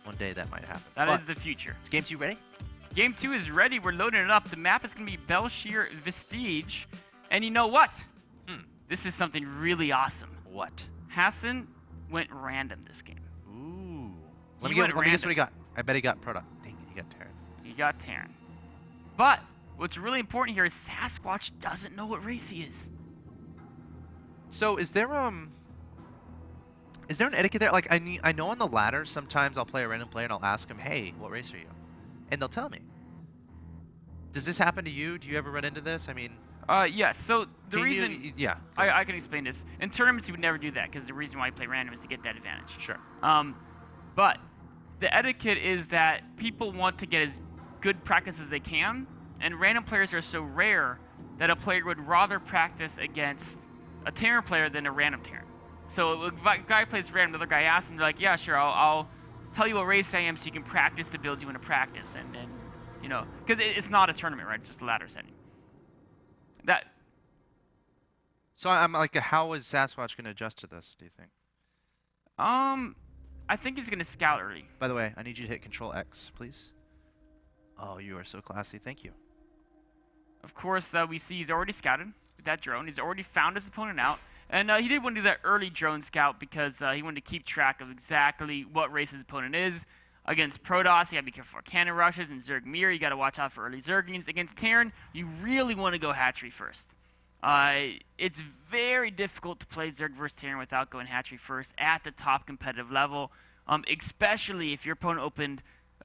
One day that might happen. That is the future. Is Game 2 ready? Game 2 is ready. We're loading it up. The map is going to be Belshir Vestige. And you know what? This is something really awesome. What? Hacin went random this game. Ooh. Let me guess what he got. I bet he got product. Dang it, he got Terran. He got Terran. But what's really important here is Sasquatch doesn't know what race he is. So is there an etiquette there? Like I know on the ladder sometimes I'll play a random player and I'll ask him, hey, what race are you? And they'll tell me. Does this happen to you? Do you ever run into this? I mean, yes. So the reason I can explain this. In tournaments you would never do that because the reason why you play random is to get that advantage. Sure. But the etiquette is that people want to get as good practice as they can, and random players are so rare that a player would rather practice against a Terran player than a random Terran. So if a guy plays random, the other guy asks him, they're like, yeah, sure, I'll tell you what race I am so you can practice the build you want to practice. And you know, because it's not a tournament, right? It's just a ladder setting. So I'm like, how is Sasquatch going to adjust to this, do you think? I think he's going to scout early. By the way, I need you to hit Control X, please. Oh, you are so classy. Thank you. Of course, we see he's already scouted with that drone. He's already found his opponent out. And he did want to do that early drone scout because he wanted to keep track of exactly what race his opponent is. Against Protoss, you got to be careful for cannon rushes. And Zerg Mirror, you got to watch out for early Zerglings. Against Terran, you really want to go hatchery first. It's very difficult to play Zerg versus Terran without going hatchery first at the top competitive level, especially if your opponent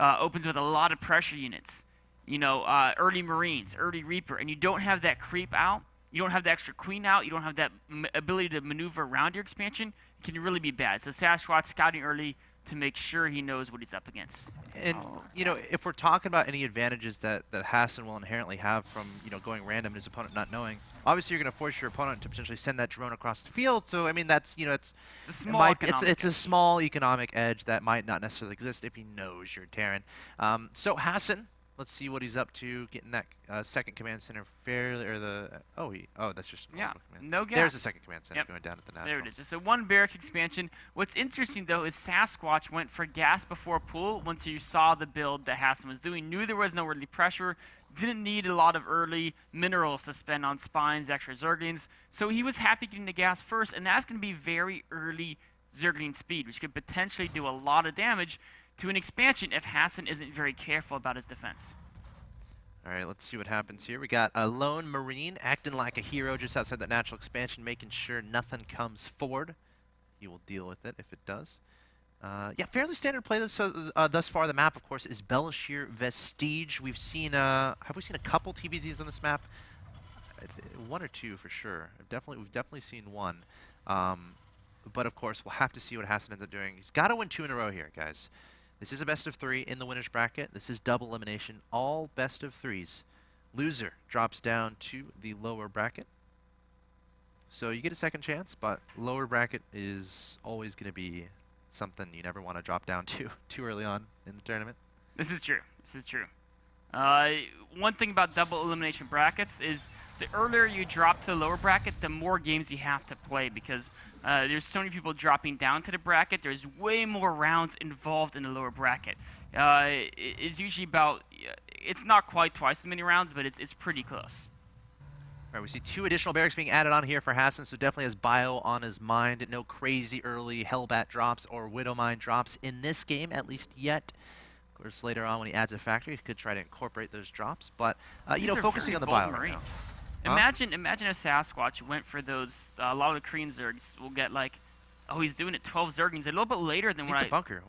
opens with a lot of pressure units. You know, early Marines, early Reaper, and you don't have that creep out. You don't have the extra Queen out. You don't have that ability to maneuver around your expansion. It can really be bad. So Sasquatch scouting early to make sure he knows what he's up against. And, you know, if we're talking about any advantages that Hacin will inherently have from, you know, going random and his opponent not knowing, obviously you're going to force your opponent to potentially send that drone across the field. So, I mean, that's, you know, it's a small economic edge that might not necessarily exist if he knows you're Terran. So Hacin, let's see what he's up to, getting that second command center fairly, or that's just no gas. There's the second command center going down at the natural. There it is. It's a one barracks expansion. What's interesting though is Sasquatch went for gas before pool once you saw the build that Hacin was doing. Knew there was no early pressure, didn't need a lot of early minerals to spend on spines, extra Zerglings. So he was happy getting the gas first, and that's going to be very early Zergling speed, which could potentially do a lot of damage to an expansion if Hacin isn't very careful about his defense. All right, let's see what happens here. We got a lone Marine acting like a hero just outside that natural expansion, making sure nothing comes forward. He will deal with it if it does. Yeah, fairly standard play thus far. The map, of course, is Belshir Vestige. We've seen, have we seen a couple TVZs on this map? One or two for sure. We've definitely seen one. But of course, we'll have to see what Hacin ends up doing. He's got to win 2 in a row here, guys. This is a best of 3 in the winners bracket. This is double elimination, all best of 3s. Loser drops down to the lower bracket. So you get a second chance, but lower bracket is always going to be something you never want to drop down to too early on in the tournament. This is true. This is true. One thing about double elimination brackets is the earlier you drop to the lower bracket, the more games you have to play because there's so many people dropping down to the bracket. There's way more rounds involved in the lower bracket. It's usually about, it's not quite twice as many rounds, but it's pretty close. All right, we see 2 additional barracks being added on here for Hacin, so definitely has bio on his mind. No crazy early Hellbat drops or Widowmine drops in this game, at least yet. Of course, later on when he adds a factory, he could try to incorporate those drops. But, you know, focusing on the bio right now. Imagine if Sasquatch went for those, a lot of the Korean Zergs will get like, oh, he's doing it 12 Zerglings, a little bit later than what It's a bunker.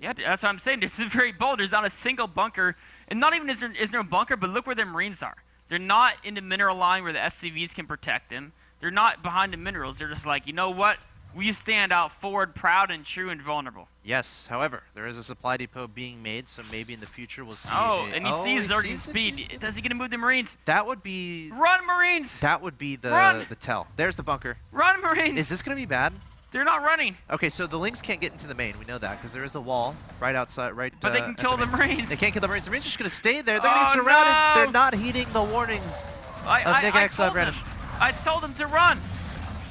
Yeah, that's what I'm saying. This is very bold. There's not a single bunker. And not even is there a bunker, but look where their Marines are. They're not in the mineral line where the SCVs can protect them. They're not behind the minerals. They're just like, you know what? We stand out forward, proud and true and vulnerable. Yes, however, there is a supply depot being made, so maybe in the future we'll see. And he sees Zergling speed. Does he get to move the Marines? That would be... Run, Marines! That would be the tell. There's the bunker. Run, Marines! Is this going to be bad? They're not running. Okay, so the Lynx can't get into the main. We know that because there is a wall right outside, But they can kill the Marines. They can't kill the Marines. The Marines are just going to stay there. They're going to get surrounded. No. They're not heeding the warnings of Nick X. I told them to run.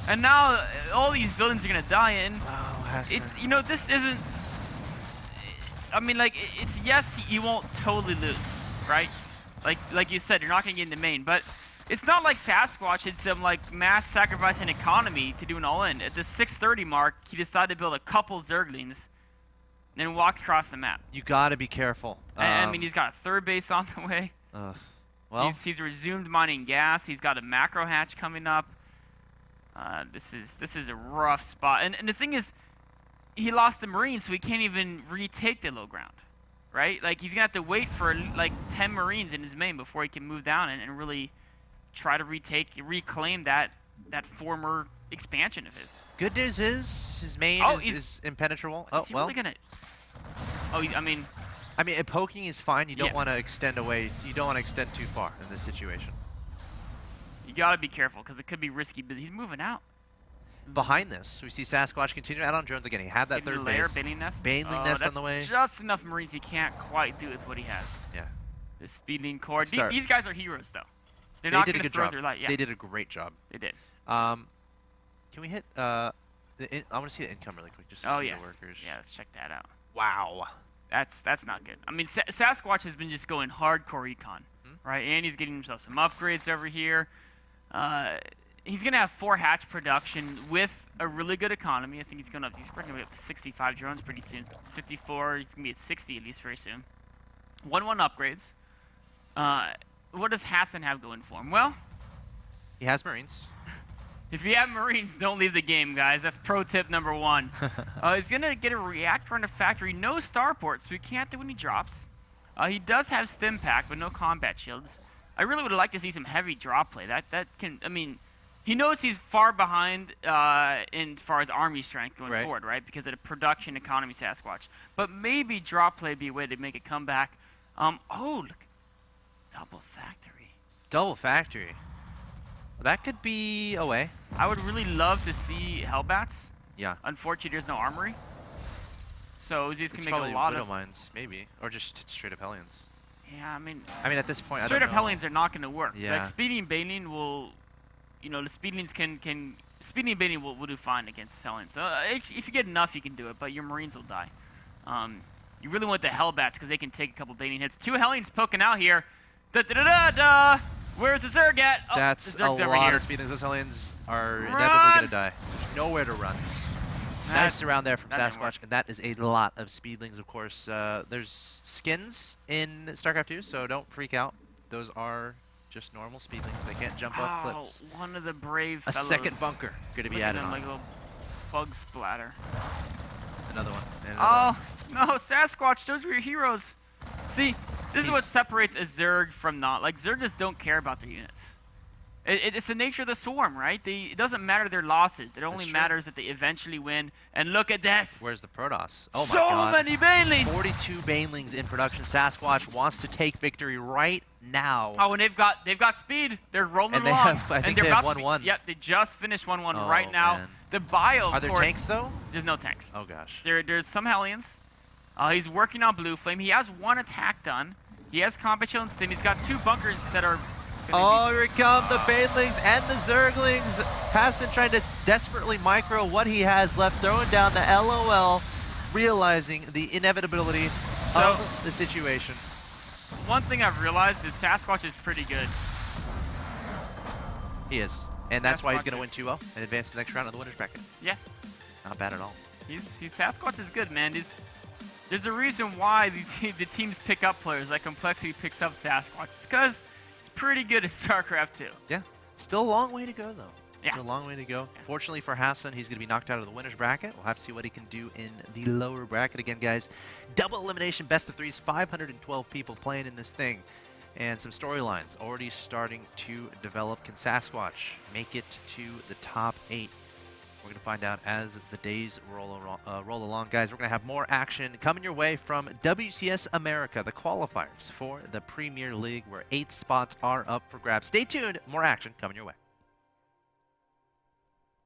And now all these buildings are going to die in. Oh, it's, you know, this isn't... I mean, like, it's yes, you won't totally lose, right? Like you said, you're not going to get into main, but it's not like Sasquatch had some, like, mass sacrificing economy to do an all-in. At the 6:30 mark, he decided to build a couple Zerglings and walk across the map. You got to be careful. I mean, he's got a third base on the way. Well, he's resumed mining gas. He's got a macro hatch coming up. This is a rough spot. And the thing is, he lost the Marines, so he can't even retake the low ground, right? Like, he's going to have to wait for, like, 10 Marines in his main before he can move down and really try to reclaim that former expansion of his. good news is his main is impenetrable. Is he really gonna... I mean, poking is fine. You don't want to extend away. You don't want to extend too far in this situation. you got to be careful because it could be risky, but he's moving out. Behind this, we see Sasquatch continue to add on drones again. He had that third base. Baneling nest. Baneling nest on the way. Just enough Marines he can't quite do with what he has. Yeah. The speeding core. These guys are heroes, though. They're They not did going a to good throw job. their light. Yeah. They did a great job. They did. Can we hit I want to see the income really quick, just to see the workers. Yeah, let's check that out. Wow. That's not good. I mean, Sasquatch has been just going hardcore econ, right? And he's getting himself some upgrades over here. He's gonna have 4 hatch production with a really good economy. I think he's gonna be up to 65 drones pretty soon. 54. He's gonna be at 60 at least very soon. 1-1 upgrades. What does Hacin have going for him? Well, He has Marines. if you have Marines, don't leave the game, guys. That's pro tip number 1. He's going to get a reactor in a factory. No starport, so he can't do any drops. He does have stim pack, but no combat shields. I really would like to see some heavy drop play. That can, I mean, he knows he's far behind in as far as army strength going forward, right? Because of the production economy Sasquatch. But maybe drop play be a way to make a comeback. Oh, look. Double factory. Double factory. That could be a way. I would really love to see Hellbats. Yeah. Unfortunately, there's no armory. So these can It's make probably a lot Widow of... Mines, maybe. Or just straight up Hellions. Yeah, I mean, at this point, I straight don't up know. Hellions are not going to work. Yeah. Like, Speeding and Baneling will... You know, the Speedlings can... Speeding and Baneling will do fine against Hellions. So, if you get enough, you can do it, but your Marines will die. You really want the Hellbats because they can take a couple Baneling hits. 2 Hellions poking out here. Da-da-da-da-da! Where's the Zerg at? Oh, That's the Zerg's a over lot here. of Speedlings. Those Hellions are Run! inevitably going to die. There's nowhere to run. Nice around there from that didn't work. Sasquatch, and that is a lot of Speedlings, of course. There's skins in StarCraft 2, so don't freak out. Those are just normal Speedlings. They can't jump off cliffs. One of the brave A fellows. second bunker going to be added on. Like a little bug splatter. Another one. And another one. No, Sasquatch, those were your heroes. See, this is what separates a Zerg from not. Like, Zerg just don't care about their units. It's the nature of the swarm, right? It doesn't matter their losses. It only matters that they eventually win. And look at this. Where's the Protoss? Oh my so god. many Banelings. 42 Banelings in production. Sasquatch wants to take victory right now. Oh, and they've got speed. They're rolling And they along. have, I think they're they have about to 1-1. Yep, they just finished 1-1 Oh, right now. man. The bio, of Are there course, tanks though? There's no tanks. Oh gosh. There's some Hellions. He's working on Blue Flame. He has 1 attack done. He has combat shield and stim. He's got 2 bunkers that are... Oh, here come the Banelings and the Zerglings. Hacin trying to desperately micro what he has left, throwing down the LOL, realizing the inevitability of the situation. One thing I've realized is Sasquatch is pretty good. He is. And that's why he's going to Sasquatch win 2-0 and advance to the next round of the winner's bracket. Yeah. Not bad at all. Sasquatch is good, man. There's a reason why the teams pick up players like Complexity picks up Sasquatch. It's because he's pretty good at StarCraft 2. Yeah. Still a long way to go, though. Yeah. Still a long way to go. Yeah. Fortunately for Hacin, he's going to be knocked out of the winner's bracket. We'll have to see what he can do in the lower bracket. Again, guys, double elimination, best of 3s, 512 people playing in this thing. And some storylines already starting to develop. Can Sasquatch make it to the top 8? We're going to find out as the days roll along. Guys, we're going to have more action coming your way from WCS America, the qualifiers for the Premier League, where 8 spots are up for grabs. Stay tuned. More action coming your way.